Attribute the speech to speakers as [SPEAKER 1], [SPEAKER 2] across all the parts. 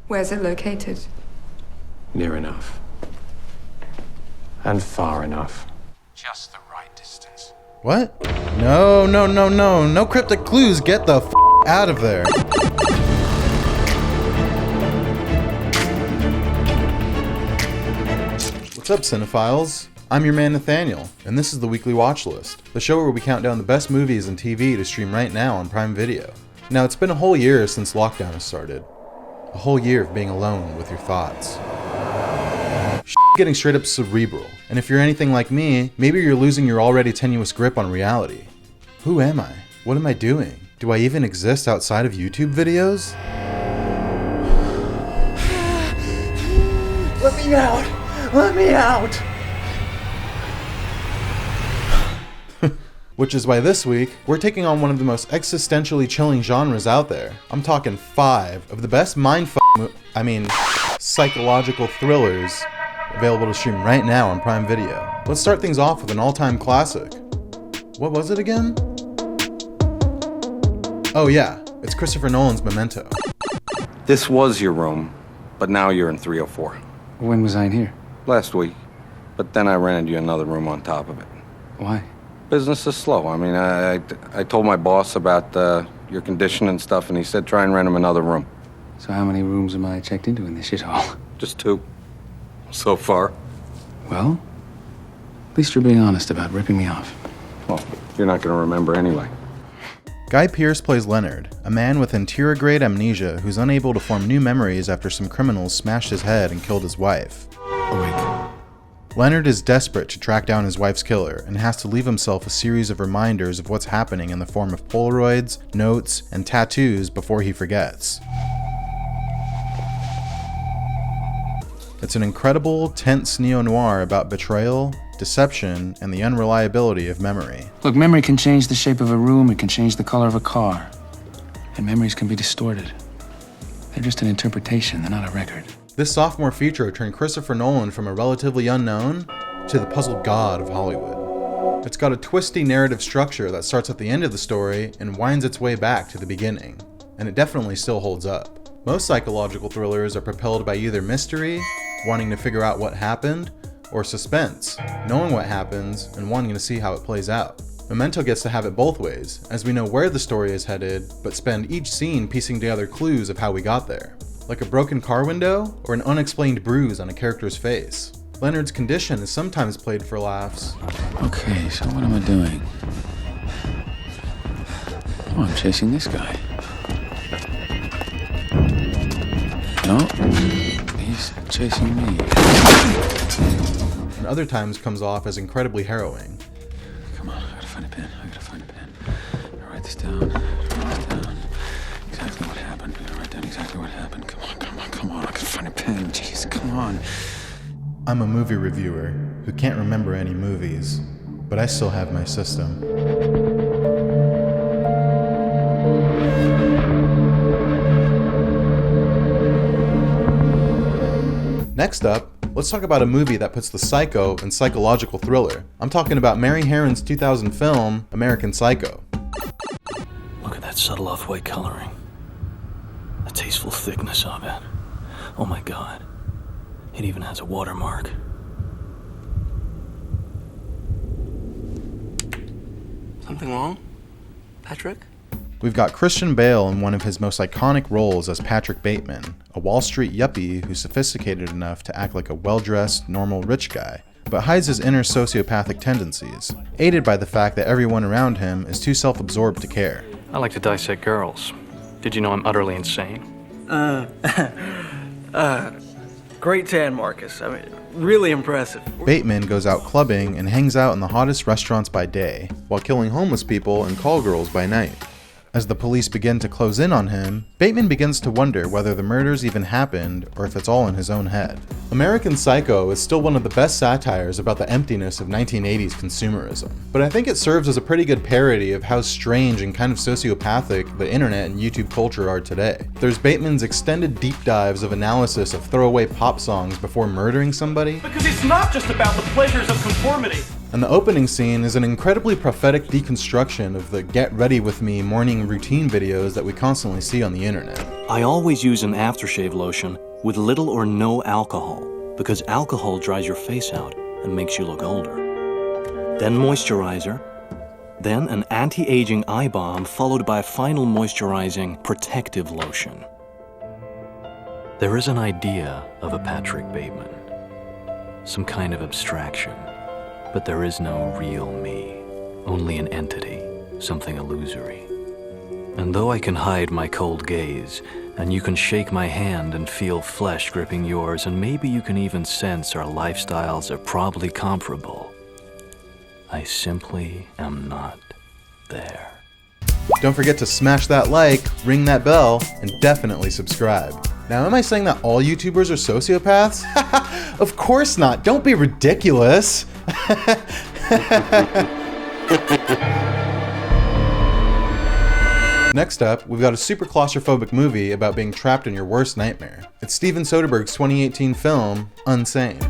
[SPEAKER 1] Where's it located?
[SPEAKER 2] Near enough. And far enough. Just the right distance.
[SPEAKER 3] What? No cryptic clues, get the f*** out of there. What's up, cinephiles? I'm your man Nathaniel, and this is the weekly Watchlist, the show where we count down the best movies and TV to stream right now on Prime Video. Now, it's been a whole year since lockdown has started. A whole year of being alone with your thoughts. Getting straight up cerebral, and if you're anything like me, maybe you're losing your already tenuous grip on reality. Who am I? What am I doing? Do I even exist outside of YouTube videos?
[SPEAKER 4] Let me out! Let me out!
[SPEAKER 3] Which is why this week, we're taking on one of the most existentially chilling genres out there. I'm talking 5 of the best psychological thrillers available to stream right now on Prime Video. Let's start things off with an all-time classic. What was it again? Oh yeah, it's Christopher Nolan's Memento.
[SPEAKER 5] This was your room, but now you're in 304.
[SPEAKER 2] When was I in here?
[SPEAKER 5] Last week, but then I rented you another room on top of it.
[SPEAKER 2] Why?
[SPEAKER 5] Business is slow. I mean, I told my boss about your condition and stuff, and he said try and rent him another room.
[SPEAKER 2] So how many rooms am I checked into in this shithole?
[SPEAKER 5] Just 2. So far.
[SPEAKER 2] Well, at least you're being honest about ripping me off.
[SPEAKER 5] Well, you're not going to remember anyway.
[SPEAKER 3] Guy Pearce plays Leonard, a man with anterograde amnesia who's unable to form new memories after some criminals smashed his head and killed his wife.
[SPEAKER 2] Awake.
[SPEAKER 3] Leonard is desperate to track down his wife's killer and has to leave himself a series of reminders of what's happening in the form of Polaroids, notes, and tattoos before he forgets. It's an incredible, tense neo-noir about betrayal, deception, and the unreliability of memory.
[SPEAKER 2] Look, memory can change the shape of a room, it can change the color of a car. And memories can be distorted. They're just an interpretation, they're not a record.
[SPEAKER 3] This sophomore feature turned Christopher Nolan from a relatively unknown to the puzzle god of Hollywood. It's got a twisty narrative structure that starts at the end of the story and winds its way back to the beginning. And it definitely still holds up. Most psychological thrillers are propelled by either mystery, wanting to figure out what happened, or suspense, knowing what happens and wanting to see how it plays out. Memento gets to have it both ways, as we know where the story is headed, but spend each scene piecing together clues of how we got there. Like a broken car window, or an unexplained bruise on a character's face. Leonard's condition is sometimes played for laughs.
[SPEAKER 2] Okay, so what am I doing? Oh, I'm chasing this guy. No, he's chasing me.
[SPEAKER 3] And other times comes off as incredibly harrowing.
[SPEAKER 2] Come on, I gotta find a pen. I'll write this down. Exactly what happened. I'm gonna write down exactly what happened. Come on. I can find a pen. Jeez, come on.
[SPEAKER 3] I'm a movie reviewer who can't remember any movies, but I still have my system. Next up, let's talk about a movie that puts the psycho in psychological thriller. I'm talking about Mary Harron's 2000 film, American Psycho.
[SPEAKER 6] Look at that subtle off-white coloring. The tasteful thickness of it. Oh my God. It even has a watermark. Something wrong, Patrick?
[SPEAKER 3] We've got Christian Bale in one of his most iconic roles as Patrick Bateman, a Wall Street yuppie who's sophisticated enough to act like a well-dressed, normal rich guy, but hides his inner sociopathic tendencies, aided by the fact that everyone around him is too self-absorbed to care.
[SPEAKER 6] I like to dissect girls. Did you know I'm utterly insane?
[SPEAKER 4] Great tan, Marcus. I mean, really impressive.
[SPEAKER 3] Bateman goes out clubbing and hangs out in the hottest restaurants by day, while killing homeless people and call girls by night. As the police begin to close in on him, Bateman begins to wonder whether the murders even happened or if it's all in his own head. American Psycho is still one of the best satires about the emptiness of 1980s consumerism, but I think it serves as a pretty good parody of how strange and kind of sociopathic the internet and YouTube culture are today. There's Bateman's extended deep dives of analysis of throwaway pop songs before murdering somebody.
[SPEAKER 7] Because it's not just about the pleasures of conformity.
[SPEAKER 3] And the opening scene is an incredibly prophetic deconstruction of the get ready with me morning routine videos that we constantly see on the internet.
[SPEAKER 6] I always use an aftershave lotion with little or no alcohol, because alcohol dries your face out and makes you look older. Then moisturizer, then an anti-aging eye balm followed by a final moisturizing protective lotion. There is an idea of a Patrick Bateman, some kind of abstraction, but there is no real me, only an entity, something illusory. And though I can hide my cold gaze, and you can shake my hand and feel flesh gripping yours, and maybe you can even sense our lifestyles are probably comparable, I simply am not there.
[SPEAKER 3] Don't forget to smash that like, ring that bell, and definitely subscribe. Now, am I saying that all YouTubers are sociopaths? Of course not. Don't be ridiculous. Next up, we've got a super claustrophobic movie about being trapped in your worst nightmare. It's Steven Soderbergh's 2018 film, Unsane.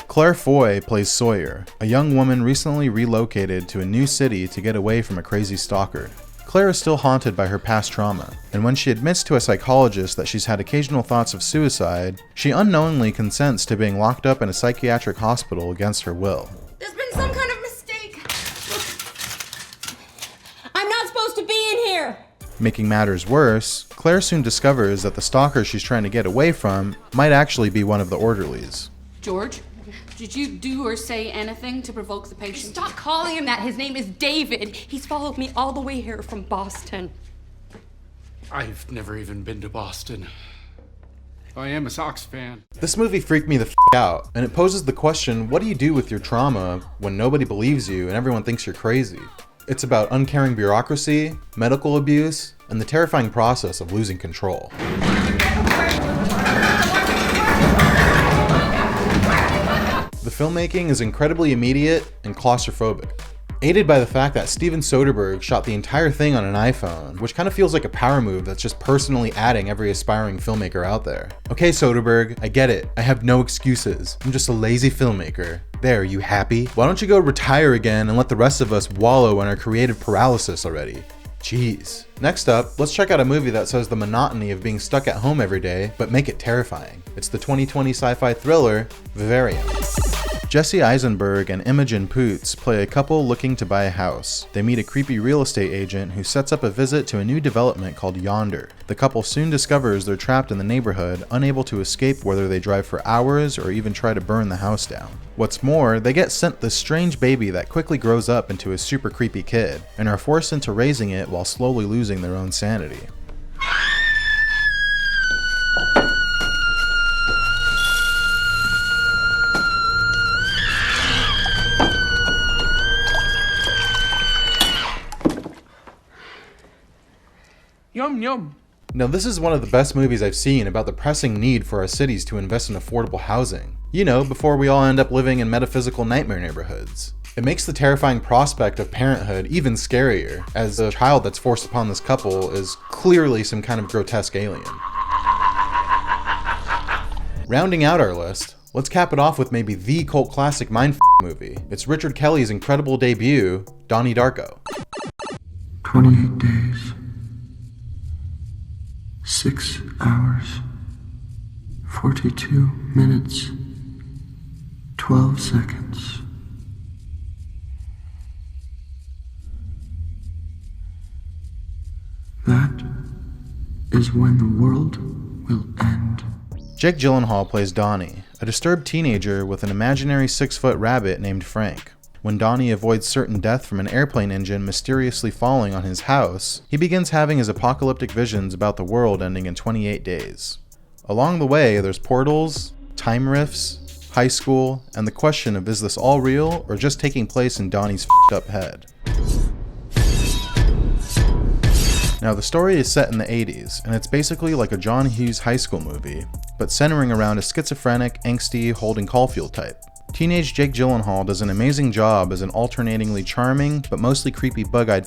[SPEAKER 3] Claire Foy plays Sawyer, a young woman recently relocated to a new city to get away from a crazy stalker. Claire is still haunted by her past trauma, and when she admits to a psychologist that she's had occasional thoughts of suicide, she unknowingly consents to being locked up in a psychiatric hospital against her will.
[SPEAKER 1] There's been some kind of mistake. I'm not supposed to be in here.
[SPEAKER 3] Making matters worse, Claire soon discovers that the stalker she's trying to get away from might actually be one of the orderlies.
[SPEAKER 7] George, did you do or say anything to provoke the patient?
[SPEAKER 1] Stop calling him that. His name is David. He's followed me all the way here from Boston.
[SPEAKER 8] I've never even been to Boston. I am a Sox fan.
[SPEAKER 3] This movie freaked me the out, and it poses the question, what do you do with your trauma when nobody believes you and everyone thinks you're crazy? It's about uncaring bureaucracy, medical abuse, and the terrifying process of losing control. The filmmaking is incredibly immediate and claustrophobic, aided by the fact that Steven Soderbergh shot the entire thing on an iPhone, which kind of feels like a power move that's just personally adding every aspiring filmmaker out there. Okay, Soderbergh, I get it. I have no excuses. I'm just a lazy filmmaker. There, you happy? Why don't you go retire again and let the rest of us wallow in our creative paralysis already? Jeez. Next up, let's check out a movie that says the monotony of being stuck at home every day, but make it terrifying. It's the 2020 sci-fi thriller, Vivarium. Jesse Eisenberg and Imogen Poots play a couple looking to buy a house. They meet a creepy real estate agent who sets up a visit to a new development called Yonder. The couple soon discovers they're trapped in the neighborhood, unable to escape whether they drive for hours or even try to burn the house down. What's more, they get sent this strange baby that quickly grows up into a super creepy kid, and are forced into raising it while slowly losing their own sanity.
[SPEAKER 8] Yum, yum.
[SPEAKER 3] Now, this is one of the best movies I've seen about the pressing need for our cities to invest in affordable housing. You know, before we all end up living in metaphysical nightmare neighborhoods. It makes the terrifying prospect of parenthood even scarier, as the child that's forced upon this couple is clearly some kind of grotesque alien. Rounding out our list, let's cap it off with maybe the cult classic mind movie. It's Richard Kelly's incredible debut, Donnie Darko.
[SPEAKER 9] 28 days. 6 hours, 42 minutes, 12 seconds. That is when the world will end.
[SPEAKER 3] Jake Gyllenhaal plays Donnie, a disturbed teenager with an imaginary 6-foot rabbit named Frank. When Donnie avoids certain death from an airplane engine mysteriously falling on his house, he begins having his apocalyptic visions about the world ending in 28 days. Along the way, there's portals, time rifts, high school, and the question of is this all real or just taking place in Donnie's f***ed up head. Now, the story is set in the 80s, and it's basically like a John Hughes high school movie, but centering around a schizophrenic, angsty Holden Caulfield type. Teenage Jake Gyllenhaal does an amazing job as an alternatingly charming, but mostly creepy bug-eyed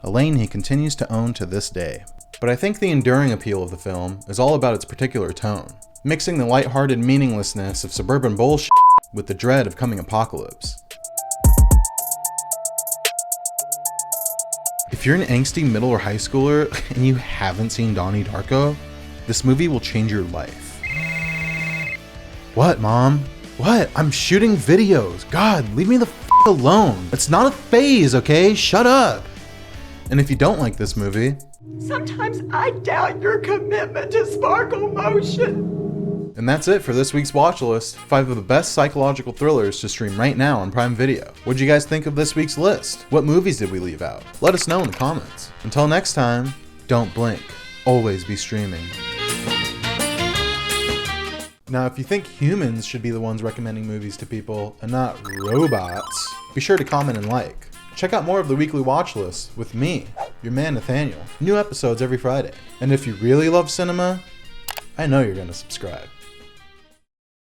[SPEAKER 3] a lane he continues to own to this day. But I think the enduring appeal of the film is all about its particular tone, mixing the lighthearted meaninglessness of suburban bullshit with the dread of coming apocalypse. If you're an angsty middle or high schooler and you haven't seen Donnie Darko, this movie will change your life. What, Mom? What? I'm shooting videos. God, leave me the f alone. It's not a phase, okay? Shut up. And if you don't like this movie,
[SPEAKER 10] sometimes I doubt your commitment to sparkle motion.
[SPEAKER 3] And that's it for this week's watch list. 5 of the best psychological thrillers to stream right now on Prime Video. What'd you guys think of this week's list? What movies did we leave out? Let us know in the comments. Until next time, don't blink. Always be streaming. Now, if you think humans should be the ones recommending movies to people and not robots, be sure to comment and like. Check out more of the weekly watch list with me, your man Nathaniel. New episodes every Friday. And if you really love cinema, I know you're going to subscribe.